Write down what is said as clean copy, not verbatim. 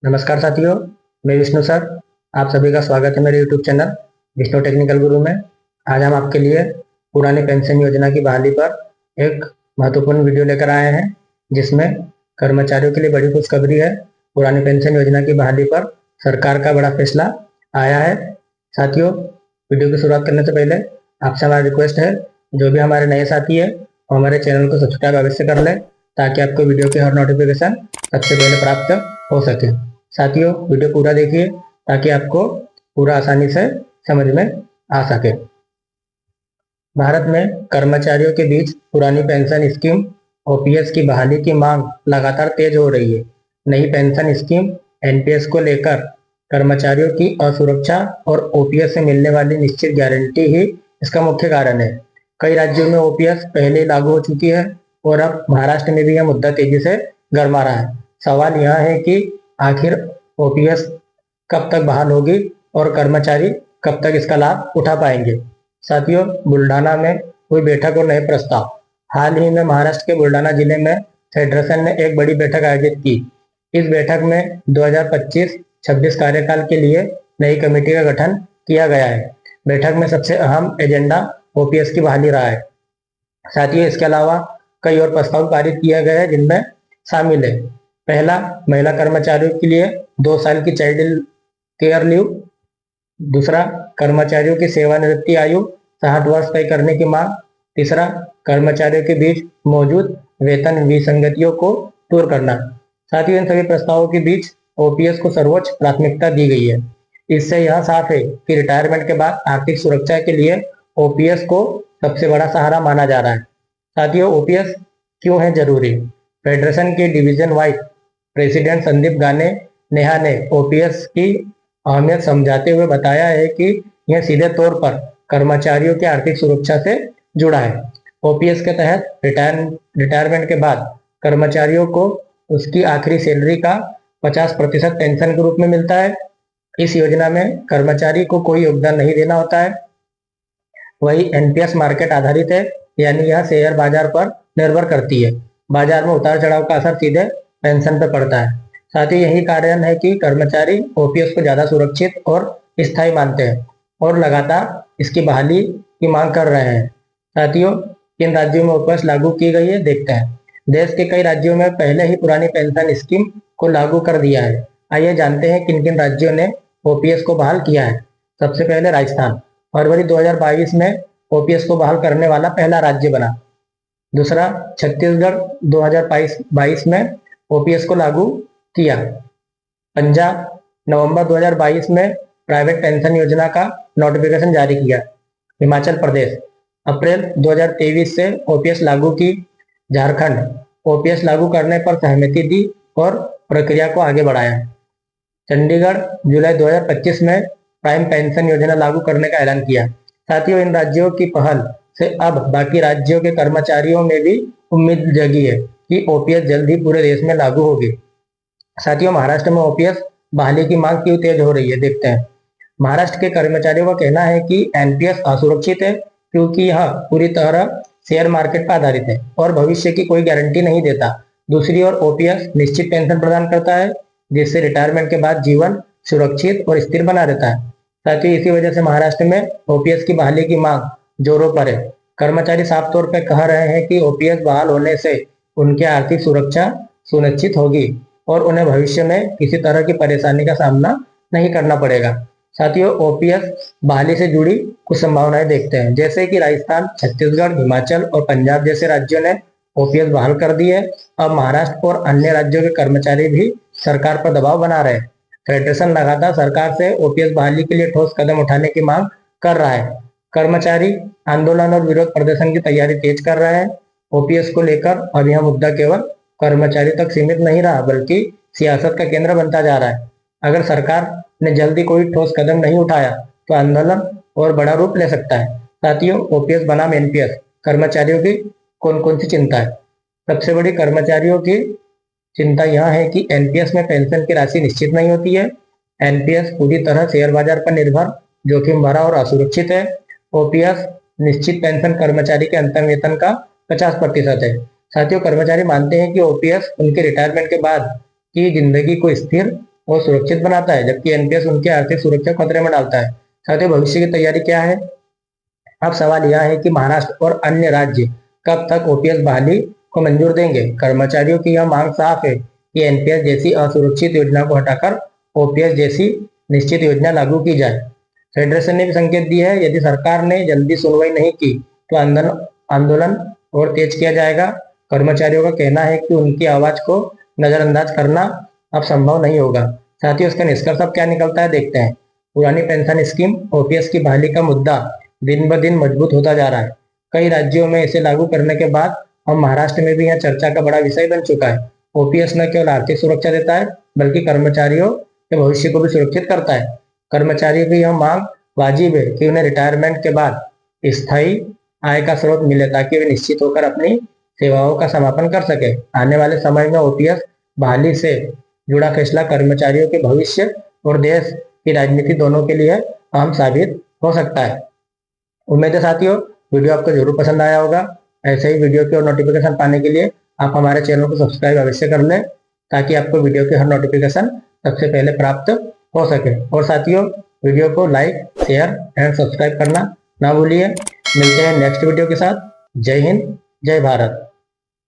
नमस्कार साथियों, मैं विष्णु सर। आप सभी का स्वागत है मेरे यूट्यूब चैनल विष्णु टेक्निकल गुरु में। आज हम आपके लिए पुरानी पेंशन योजना की बहाली पर एक महत्वपूर्ण वीडियो लेकर आए हैं, जिसमें कर्मचारियों के लिए बड़ी खुशखबरी है। पुरानी पेंशन योजना की बहाली पर सरकार का बड़ा फैसला आया है। साथियों, वीडियो की शुरुआत करने से पहले आपसे हमारा रिक्वेस्ट है, जो भी हमारे नए साथी है वो हमारे चैनल को सब्सक्राइब अवश्य कर लें, ताकि आपको वीडियो की हर नोटिफिकेशन सबसे पहले प्राप्त हो सके। साथियों, वीडियो पूरा देखिए ताकि आपको पूरा आसानी से समझ में आ सके। भारत में कर्मचारियों के बीच पुरानी पेंशन स्कीम ओपीएस की बहाली की मांग लगातार तेज हो रही है। नई पेंशन स्कीम एनपीएस को लेकर कर्मचारियों की असुरक्षा और ओपीएस से मिलने वाली निश्चित गारंटी ही इसका मुख्य कारण है। कई राज्यों में ओपीएस पहले ही लागू हो चुकी है और अब महाराष्ट्र में भी यह मुद्दा तेजी से गरमा रहा है। सवाल यह है कि आखिर ओपीएस कब तक बहाल होगी और कर्मचारी कब तक इसका लाभ उठा पाएंगे। साथियों, बुल्ढाना में हुई बैठक और नए प्रस्ताव। हाल ही में महाराष्ट्र के बुल्ढाना जिले में फेडरेशन ने एक बड़ी बैठक आयोजित की। इस बैठक में 2025-26 कार्यकाल के लिए नई कमेटी का गठन किया गया है। बैठक में सबसे अहम एजेंडा ओपीएस की बहाली रहा है। साथियों, इसके अलावा कई और प्रस्ताव पारित किए गए हैं, जिनमें शामिल है: पहला, महिला कर्मचारियों के लिए 2 साल की चाइल्ड केयर लीव। दूसरा, कर्मचारियों की सेवानिवृत्ति आयु 60 वर्ष तय करने की मांग। तीसरा, कर्मचारियों के बीच मौजूद वेतन विसंगतियों को दूर करना। साथ ही इन सभी प्रस्तावों के बीच ओपीएस को सर्वोच्च प्राथमिकता दी गई है। इससे यह साफ है कि रिटायरमेंट के बाद आर्थिक सुरक्षा के लिए ओपीएस को सबसे बड़ा सहारा माना जा रहा है। साथियों, ओपीएस क्यों है जरूरी? फेडरेशन के डिवीजन वाइज प्रेसिडेंट संदीप गाने नेहा ने ओपीएस की अहमियत समझाते हुए बताया है कि यह सीधे तौर पर कर्मचारियों की आर्थिक सुरक्षा से जुड़ा है। ओपीएस के तहत रिटायरमेंट के बाद कर्मचारियों को उसकी आखिरी सैलरी का 50% पेंशन के रूप में मिलता है। इस योजना में कर्मचारी को कोई योगदान नहीं देना होता है। वही एनपीएस मार्केट आधारित है, यानी यह शेयर बाजार पर निर्भर करती है। बाजार में उतार चढ़ाव का असर सीधे पेंशन पर पड़ता है। साथ ही यही कारण है कि कर्मचारी ओपीएस को ज्यादा सुरक्षित और स्थायी मानते हैं और लगातार इसकी बहाली की मांग कर रहे हैं। साथियों, किन राज्यों में ओपीएस लागू की गई है, देखते हैं। देश के कई राज्यों में पहले ही पुरानी पेंशन स्कीम को लागू कर दिया है। आइए जानते हैं किन किन राज्यों ने ओपीएस को बहाल किया है। सबसे पहले राजस्थान फरवरी 2022 में ओपीएस को बहाल करने वाला पहला राज्य बना। दूसरा, छत्तीसगढ़ 2022 में ओपीएस को लागू किया। पंजाब नवंबर 2022 में प्राइवेट पेंशन योजना का नोटिफिकेशन जारी किया। हिमाचल प्रदेश अप्रैल 2023 से ओपीएस लागू की। झारखंड ओपीएस लागू करने पर सहमति दी और प्रक्रिया को आगे बढ़ाया। चंडीगढ़ जुलाई 2025 में प्राइम पेंशन योजना लागू करने का ऐलान किया। साथियों, इन राज्यों की पहल से अब बाकी राज्यों के कर्मचारियों में भी उम्मीद जगी है कि ओपीएस जल्द ही पूरे देश में लागू होगी। साथियों, महाराष्ट्र में ओपीएस बहाली की मांग क्यों तेज हो रही है, देखते हैं। महाराष्ट्र के कर्मचारियों का कहना है कि एनपीएस असुरक्षित है, क्योंकि यह पूरी तरह शेयर मार्केट पर आधारित है और भविष्य की कोई गारंटी नहीं देता। दूसरी ओर ओपीएस निश्चित पेंशन प्रदान करता है, जिससे रिटायरमेंट के बाद जीवन सुरक्षित और स्थिर बना रहता है। साथ ही इसी वजह से महाराष्ट्र में ओपीएस की बहाली की मांग जोरों पर है। कर्मचारी साफ तौर पर कह रहे हैं कि ओपीएस बहाल होने से उनकी आर्थिक सुरक्षा सुनिश्चित होगी और उन्हें भविष्य में किसी तरह की परेशानी का सामना नहीं करना पड़ेगा। साथियों, ओपीएस बहाली से जुड़ी कुछ संभावनाएं देखते हैं, जैसे कि राजस्थान, छत्तीसगढ़, हिमाचल और पंजाब जैसे राज्यों ने ओपीएस बहाल कर दी है। अब महाराष्ट्र और अन्य राज्यों के कर्मचारी भी सरकार पर दबाव बना रहे हैं। फेडरेशन लगातार सरकार से ओपीएस बहाली के लिए ठोस कदम उठाने की मांग कर रहा है। कर्मचारी आंदोलन और विरोध प्रदर्शन की तैयारी तेज कर रहे हैं। ओपीएस को लेकर अब यह मुद्दा केवल कर्मचारी तक सीमित नहीं रहा, बल्कि सियासत का केंद्र बनता जा रहा है। अगर सरकार ने जल्दी कोई ठोस कदम नहीं उठाया तो आंदोलन और बड़ा रूप ले सकता है। साथियों, ओपीएस बनाम एनपीएस कर्मचारियों की कौन कौन सी चिंता है? सबसे बड़ी कर्मचारियों की चिंता यह है कि एनपीएस में पेंशन की राशि निश्चित नहीं होती है। एनपीएस पूरी तरह शेयर बाजार पर निर्भर, जोखिम भरा और असुरक्षित है। ओपीएस निश्चित पेंशन कर्मचारी के अंतिम वेतन का 50% है। साथियों, कर्मचारी मानते हैं कि ओपीएस उनके रिटायरमेंट के बाद की जिंदगी को स्थिर और सुरक्षित बनाता है, जबकि एनपीएस उनकी आर्थिक सुरक्षा खतरे में डालता है। साथियों, भविष्य की तैयारी क्या है? अब सवाल यह है कि महाराष्ट्र और अन्य राज्य कब तक ओपीएस बहाली को मंजूर देंगे। कर्मचारियों की यह मांग साफ है कि एनपीएस जैसी असुरक्षित योजना को हटाकर ओपीएस जैसी निश्चित योजना लागू की जाए। फेडरेशन ने भी संकेत दिया है, यदि सरकार ने जल्दी सुनवाई नहीं की तो आंदोलन और तेज किया जाएगा। कर्मचारियों का कहना है कि उनकी आवाज को नजरअंदाज करना अब संभव नहीं होगा। साथियों, इसका निष्कर्ष अब क्या निकलता है, देखते हैं। पुरानी पेंशन स्कीम ओपीएस की बहाली का मुद्दा दिन ब दिन मजबूत होता जा रहा है। कई राज्यों में इसे लागू करने के बाद अब महाराष्ट्र में भी यह चर्चा का बड़ा विषय बन चुका है। ओपीएस न केवल आर्थिक सुरक्षा देता है, बल्कि कर्मचारियों के भविष्य को भी सुरक्षित करता है। कर्मचारियों की यह मांग वाजिब है कि उन्हें रिटायरमेंट के बाद स्थायी आय का स्रोत मिले, ताकि वे निश्चित होकर अपनी सेवाओं का समापन कर सके। आने वाले समय में ओपीएस बहाली से जुड़ा फैसला कर्मचारियों के भविष्य और देश की राजनीति दोनों के लिए अहम साबित हो सकता है। उम्मीद है साथियों, वीडियो आपको जरूर पसंद आया होगा। ऐसे ही वीडियो की और नोटिफिकेशन पाने के लिए आप हमारे चैनल को सब्सक्राइब अवश्य कर लें, ताकि आपको वीडियो की हर नोटिफिकेशन सबसे पहले प्राप्त हो सके। और साथियों, वीडियो को लाइक, शेयर एंड सब्सक्राइब करना ना भूलिए। मिलते हैं नेक्स्ट वीडियो के साथ। जय हिंद, जय भारत।